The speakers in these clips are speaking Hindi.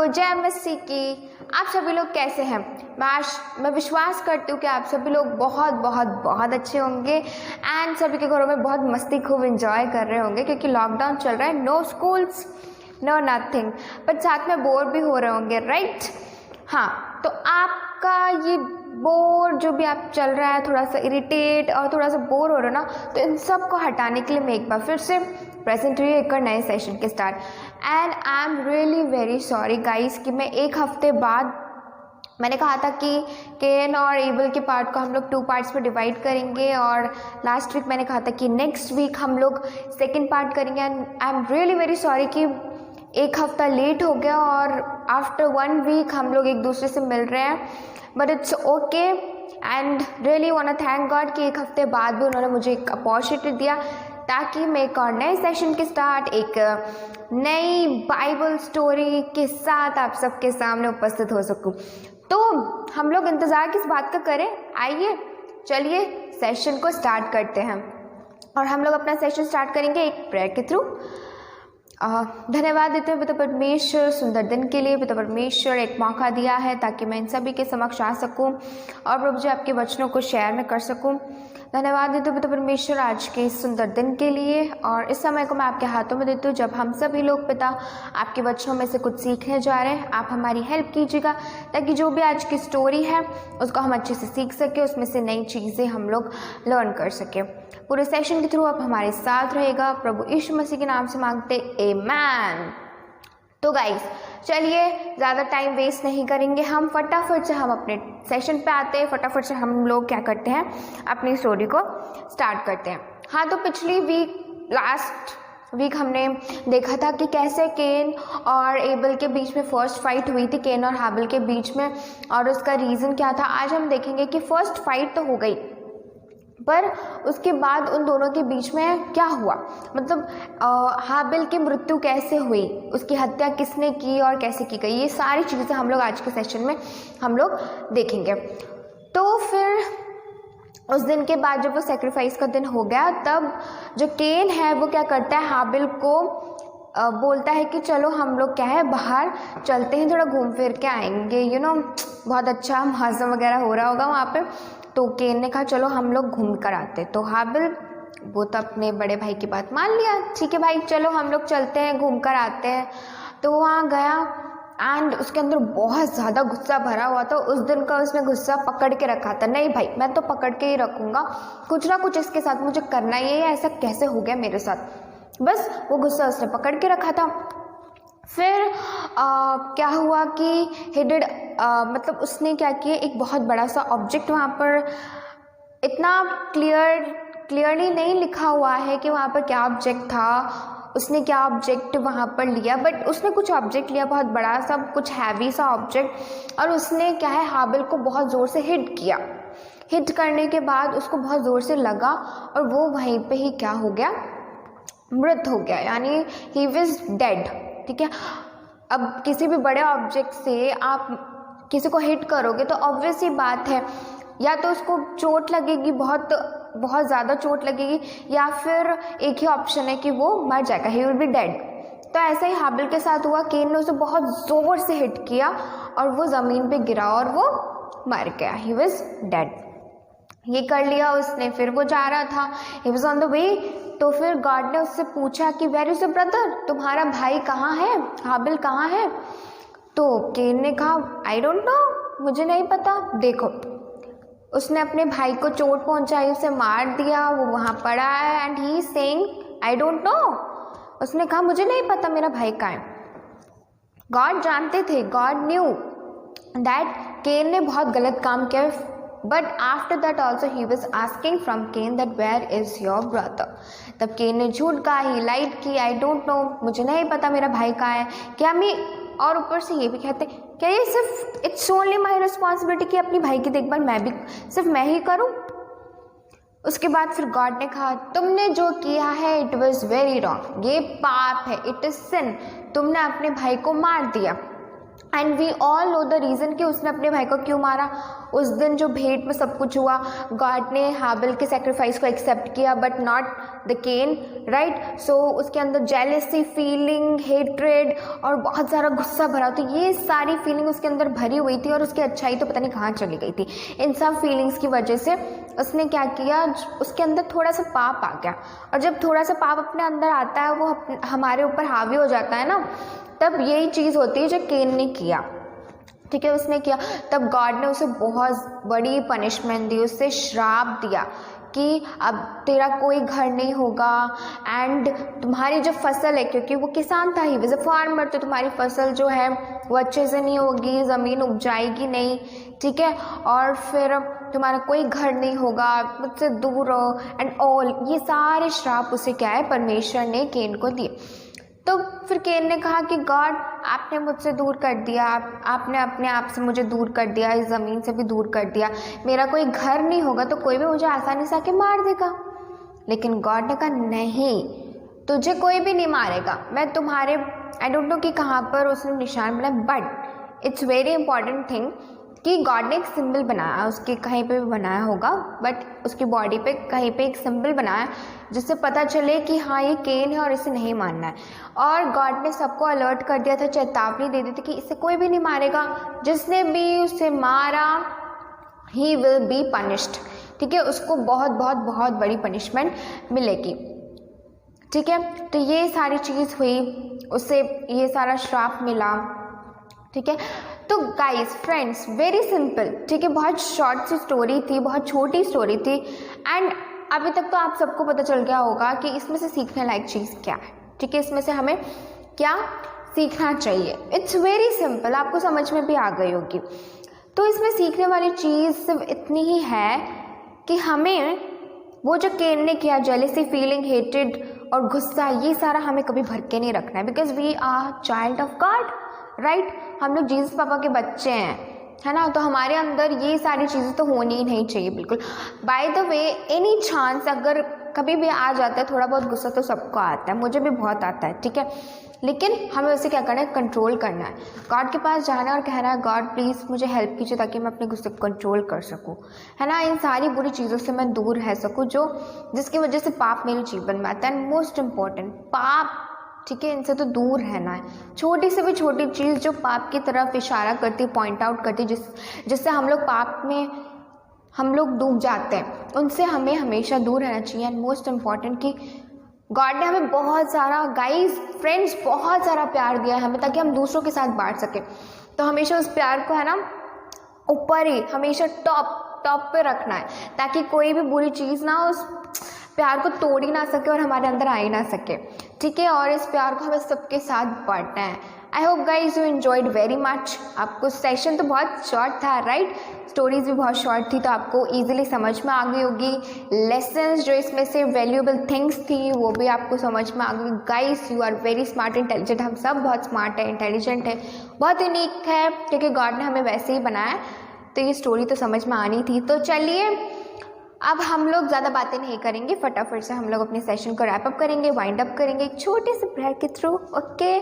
को जय मसीह की। आप सभी लोग कैसे हैं? मैं विश्वास करती हूँ कि आप सभी लोग बहुत बहुत बहुत अच्छे होंगे एंड सभी के घरों में बहुत मस्ती खूब एंजॉय कर रहे होंगे क्योंकि लॉकडाउन चल रहा है, no schools no nothing, but साथ में बोर भी हो रहे होंगे, राइट? हाँ, तो आपका ये बोर जो भी आप चल रहा है, थोड़ा सा इरिटेट और थोड़ा सा बोर हो रहा है ना, तो इन सब को हटाने के लिए मैं एक बार फिर से प्रेजेंट हुई एक और नए सेशन के start. And I am really very sorry guys कि मैं एक हफ्ते बाद, मैंने कहा था कि केन और एबल के पार्ट को हम लोग 2 पार्ट्स में डिवाइड करेंगे और लास्ट वीक मैंने कहा था कि नेक्स्ट वीक हम लोग सेकेंड पार्ट करेंगे। And I am really very sorry कि एक हफ्ता लेट हो गया और आफ्टर 1 वीक हम लोग एक दूसरे से मिल रहे हैं, but it's okay and really want to thank God कि एक हफ्ते बाद भी उन्होंने मुझे एक अपॉर्चुनिटी दिया ताकि मैं एक और नए सेशन के स्टार्ट एक नई बाइबल स्टोरी के साथ आप सबके सामने उपस्थित हो सकूं। तो हम लोग इंतज़ार किस बात का करें, आइए चलिए सेशन को स्टार्ट करते हैं। और हम लोग अपना सेशन स्टार्ट करेंगे एक प्रेयर के थ्रू। धन्यवाद देते हुए पिता परमेश्वर सुंदर दिन के लिए। पिता परमेश्वर एक मौका दिया है ताकि मैं इन सभी के समक्ष आ सकूं और प्रभु जी आपके वचनों को शेयर में कर सकूं। धन्यवाद देते हुए पिता परमेश्वर आज के इस सुंदर दिन के लिए, और इस समय को मैं आपके हाथों में देती हूँ जब हम सभी लोग पिता आपके वचनों में से कुछ सीखने जा रहे हैं। आप हमारी हेल्प कीजिएगा ताकि जो भी आज की स्टोरी है उसको हम अच्छे से सीख सकें, उसमें से नई चीज़ें हम लोग लर्न कर सकें। पूरे सेशन के थ्रू आप हमारे साथ रहेगा, प्रभु यीशु मसीह के नाम से मांगते, आमेन। तो गाइस चलिए ज़्यादा टाइम वेस्ट नहीं करेंगे, हम फटाफट से हम अपने सेशन पे आते हैं। फटाफट से हम लोग क्या करते हैं, अपनी स्टोरी को स्टार्ट करते हैं। हाँ, तो पिछली वीक लास्ट वीक हमने देखा था कि कैसे केन और एबल के बीच में फर्स्ट फाइट हुई थी, केन और हाबिल के बीच में, और उसका रीज़न क्या था। आज हम देखेंगे कि फर्स्ट फाइट तो हो गई, पर उसके बाद उन दोनों के बीच में क्या हुआ, मतलब हाबिल की मृत्यु कैसे हुई, उसकी हत्या किसने की और कैसे की गई, ये सारी चीज़ें हम लोग आज के सेशन में हम लोग देखेंगे। तो फिर उस दिन के बाद जब वो सेक्रीफाइस का दिन हो गया, तब जो केन है वो क्या करता है, हाबिल को बोलता है कि चलो हम लोग क्या है बाहर चलते हैं, थोड़ा घूम फिर के आएंगे, बहुत अच्छा मौसम वगैरह हो रहा होगा वहाँ पे। तो केन ने कहा चलो हम लोग घूम कर आते। तो हाबिल वो तो अपने बड़े भाई की बात मान लिया, ठीक है भाई चलो हम लोग चलते हैं घूम कर आते हैं। तो वहाँ गया एंड उसके अंदर बहुत ज़्यादा गुस्सा भरा हुआ था। उस दिन का उसने गुस्सा पकड़ के रखा था, नहीं भाई मैं तो पकड़ के ही रखूँगा, कुछ ना कुछ इसके साथ मुझे करना ही है, ऐसा कैसे हो गया मेरे साथ, बस वो गुस्सा उसने पकड़ के रखा था। फिर क्या हुआ कि हिडेड मतलब उसने क्या किया, एक बहुत बड़ा सा ऑब्जेक्ट, वहाँ पर इतना क्लियरली नहीं लिखा हुआ है कि वहाँ पर क्या ऑब्जेक्ट था, उसने क्या ऑब्जेक्ट वहाँ पर लिया, बट उसने कुछ ऑब्जेक्ट लिया, बहुत बड़ा सा कुछ हैवी सा ऑब्जेक्ट, और उसने क्या है हाबिल को बहुत ज़ोर से हिट किया। हिट करने के बाद उसको बहुत ज़ोर से लगा और वो वहीं पे ही क्या हो गया, मृत हो गया, यानी ही वाज डेड। ठीक है, अब किसी भी बड़े ऑब्जेक्ट से आप किसी को हिट करोगे तो ऑब्वियस ही बात है, या तो उसको चोट लगेगी, बहुत ज़्यादा चोट लगेगी, या फिर एक ही ऑप्शन है कि वो मर जाएगा, ही विल बी डेड। तो ऐसा ही हाबिल के साथ हुआ, केन ने उसे बहुत ज़ोर से हिट किया और वो ज़मीन पे गिरा और वो मर गया, ही वाज डेड। ये कर लिया उसने, फिर वो जा रहा था, he was on the way. तो फिर गॉड ने उससे पूछा कि वेयर इज योर ब्रदर, तुम्हारा भाई कहाँ है, हाबिल कहाँ है। तो केन ने कहा आई डोंट नो, मुझे नहीं पता। देखो उसने अपने भाई को चोट पहुंचाई, उसे मार दिया, वो वहाँ पड़ा है and he is saying I don't know. उसने कहा मुझे नहीं पता मेरा भाई कहाँ है। गॉड जानते थे, गॉड न्यू दैट केन ने बहुत गलत काम किया, but after that also he was asking from Cain that where is your brother. तब केन ने झूठ कहा, ही लाइड की, आई डोंट नो, मुझे नहीं पता मेरा भाई कहाँ है। क्या मैं, और ऊपर से ये भी कहते क्या ये सिर्फ इट्स ओनली माई रिस्पॉन्सिबिलिटी कि अपनी भाई की देखभाल सिर्फ मैं ही करूं। उसके बाद फिर गॉड ने कहा तुमने जो किया है इट वॉज वेरी रॉन्ग, ये पाप है, इट इज सिन, तुमने अपने भाई को मार दिया। And we all know the reason कि उसने अपने भाई को क्यों मारा। उस दिन जो भेंट में सब कुछ हुआ, गॉड ने हाबिल के सेक्रीफाइस को एक्सेप्ट किया but not the Cain, right. So उसके अंदर जेलसी फीलिंग, हेट्रेड और बहुत सारा गुस्सा भरा, तो ये सारी फीलिंग उसके अंदर भरी हुई थी और उसकी अच्छाई तो पता नहीं कहाँ चली गई थी। इन सब फीलिंग्स की वजह से उसने क्या किया, उसके अंदर थोड़ा सा पाप आ गया, और जब थोड़ा सा पाप अपने अंदर आता है वो हमारे ऊपर हावी हो जाता है ना, तब यही चीज़ होती है जो केन ने किया, ठीक है, उसने किया। तब गॉड ने उसे बहुत बड़ी पनिशमेंट दी, उसे श्राप दिया कि अब तेरा कोई घर नहीं होगा, एंड तुम्हारी जो फसल है, क्योंकि वो किसान था, ही वाज अ फार्मर, तो तुम्हारी फसल जो है वो अच्छे से नहीं होगी, ज़मीन उपजाएगी नहीं, ठीक है, और फिर तुम्हारा कोई घर नहीं होगा, मुझसे दूर रहो एंड ऑल। ये सारे श्राप उसे क्या है, परमेश्वर ने केन को दिए। तो फिर केन ने कहा कि गॉड, आपने मुझसे दूर कर दिया, आपने अपने आप से मुझे दूर कर दिया, इस ज़मीन से भी दूर कर दिया, मेरा कोई घर नहीं होगा तो कोई भी मुझे आसानी से आके मार देगा। लेकिन गॉड ने कहा नहीं, तुझे कोई भी नहीं मारेगा, मैं तुम्हारे, आई डोंट नो कि कहाँ पर उसने निशान बनाया, but it's very important thing कि गॉड ने एक सिंबल बनाया, उसके कहीं पे भी बनाया होगा, बट उसकी बॉडी पे कहीं पे एक सिंबल बनाया जिससे पता चले कि हाँ ये केन है और इसे नहीं मानना है। और गॉड ने सबको अलर्ट कर दिया था, चेतावनी दे दी थी कि इसे कोई भी नहीं मारेगा, जिसने भी उसे मारा ही विल बी पनिश्ड, ठीक है, उसको बहुत बहुत बहुत बड़ी पनिशमेंट मिलेगी, ठीक है। तो ये सारी चीज़ हुई, उसे ये सारा श्राप मिला, ठीक है। तो गाइस फ्रेंड्स, वेरी सिंपल, ठीक है, बहुत शॉर्ट सी स्टोरी थी, बहुत छोटी स्टोरी थी, एंड अभी तक तो आप सबको पता चल गया होगा कि इसमें से सीखने लायक चीज़ क्या है, ठीक है, इसमें से हमें क्या सीखना चाहिए। इट्स वेरी सिंपल, आपको समझ में भी आ गई होगी। तो इसमें सीखने वाली चीज़ सिर्फ इतनी ही है कि हमें वो जो केन ने किया, जेलेसी फीलिंग, हेटेड और गुस्सा, ये सारा हमें कभी भर के नहीं रखना है, because we are child of God, right. हम लोग जीसस पापा के बच्चे हैं, है ना, तो हमारे अंदर ये सारी चीज़ें तो होनी ही नहीं चाहिए बिल्कुल। By the way, any chance अगर कभी भी आ जाता है थोड़ा बहुत गुस्सा, तो सबको आता है, मुझे भी बहुत आता है, ठीक है, लेकिन हमें उसे क्या करना है, कंट्रोल करना है। गॉड के पास जाना है और कहना है, गॉड प्लीज़ मुझे हेल्प कीजिए ताकि मैं अपने गुस्से को कंट्रोल कर सकूं, है ना, इन सारी बुरी चीज़ों से मैं दूर रह सकूं जो जिसकी वजह से पाप मेरे जीवन में आता है। एंड मोस्ट इम्पॉर्टेंट, पाप, ठीक है, इनसे तो दूर रहना है। छोटी से भी छोटी चीज़ जो पाप की तरफ इशारा करती, पॉइंट आउट करती, जिससे हम लोग पाप में हम लोग डूब जाते हैं, उनसे हमें हमेशा दूर रहना चाहिए। एंड मोस्ट इम्पॉर्टेंट कि गॉड ने हमें बहुत सारा, गाइस फ्रेंड्स, बहुत सारा प्यार दिया है हमें ताकि हम दूसरों के साथ बांट सकें। तो हमेशा उस प्यार को, है ना, ऊपर ही, हमेशा टॉप पे रखना है, ताकि कोई भी बुरी चीज़ ना उस प्यार को तोड़ ही ना सके और हमारे अंदर आ ही ना सके, ठीक है। और इस प्यार को हमें सबके साथ बांटना है। I hope guys you enjoyed very much. आपको सेशन तो बहुत शॉर्ट था, राइट, स्टोरीज भी बहुत शॉर्ट थी, तो आपको इजीली समझ में आ गई होगी। लेसन्स जो इसमें से वैल्यूएबल थिंग्स थी वो भी आपको समझ में आ गई। Guys you are very smart intelligent, हम सब बहुत स्मार्ट है, इंटेलिजेंट है, बहुत यूनिक है, क्योंकि गॉड ने हमें वैसे ही बनाया। तो ये स्टोरी तो समझ में आनी थी। तो चलिए अब हम लोग ज़्यादा बातें नहीं करेंगे, फटाफट से हम लोग अपने सेशन को रैप अप करेंगे, वाइंड अप करेंगे एक छोटे से प्रेयर के through. Okay,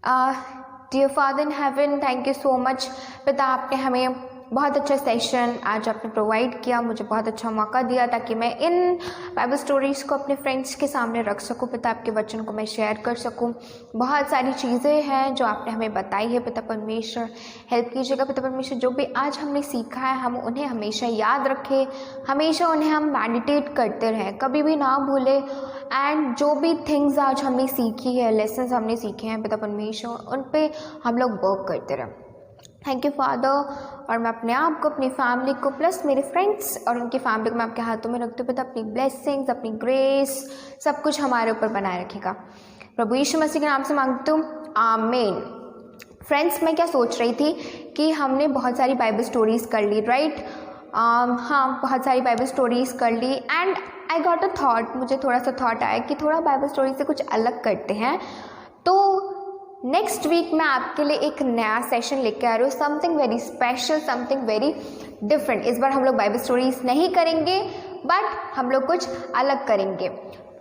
dear father in heaven, thank you so much. पिता, आपने हमें बहुत अच्छा सेशन आज आपने प्रोवाइड किया, मुझे बहुत अच्छा मौका दिया ताकि मैं इन बाइबल स्टोरीज़ को अपने फ्रेंड्स के सामने रख सकूं। पिता, आपके वचन को मैं शेयर कर सकूं। बहुत सारी चीज़ें हैं जो आपने हमें बताई है। पिता परमेश्वर, हेल्प कीजिएगा। पिता परमेश्वर, जो भी आज हमने सीखा है हम उन्हें हमेशा याद रखें, हमेशा उन्हें हम मेडिटेट करते रहें, कभी भी ना भूलें। एंड जो भी थिंग्स आज हमने सीखी है, लेसन्स हमने सीखे हैं पिता परमेश्वर, उन पे हम लोग वर्क करते रहें। Thank you father. और मैं अपने आप को, अपनी फैमिली को, प्लस मेरे फ्रेंड्स और उनकी फैमिली को मैं आपके हाथों में रखती हूँ। पिता अपनी ब्लेसिंग्स, अपनी ग्रेस, सब कुछ हमारे ऊपर बनाए रखेगा। प्रभु यीशु मसीह के नाम से मांगती हूँ, आमीन। फ्रेंड्स, मैं क्या सोच रही थी कि हमने बहुत सारी बाइबल स्टोरीज़ कर ली, राइट। हाँ, बहुत सारी बाइबल स्टोरीज़ कर ली। And I got a thought, मुझे थोड़ा सा थॉट आया कि थोड़ा बाइबल स्टोरी से कुछ अलग करते हैं। तो नेक्स्ट वीक मैं आपके लिए एक नया सेशन लेके आ रही हूँ, something very special, something very different. इस बार हम लोग बाइबल स्टोरीज नहीं करेंगे, बट हम लोग कुछ अलग करेंगे।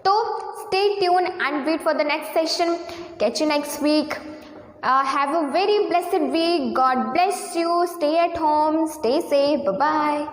तो stay tune and wait for the next session. Catch you next week. Have a very blessed week. God bless you. Stay at home. Stay safe. Bye bye.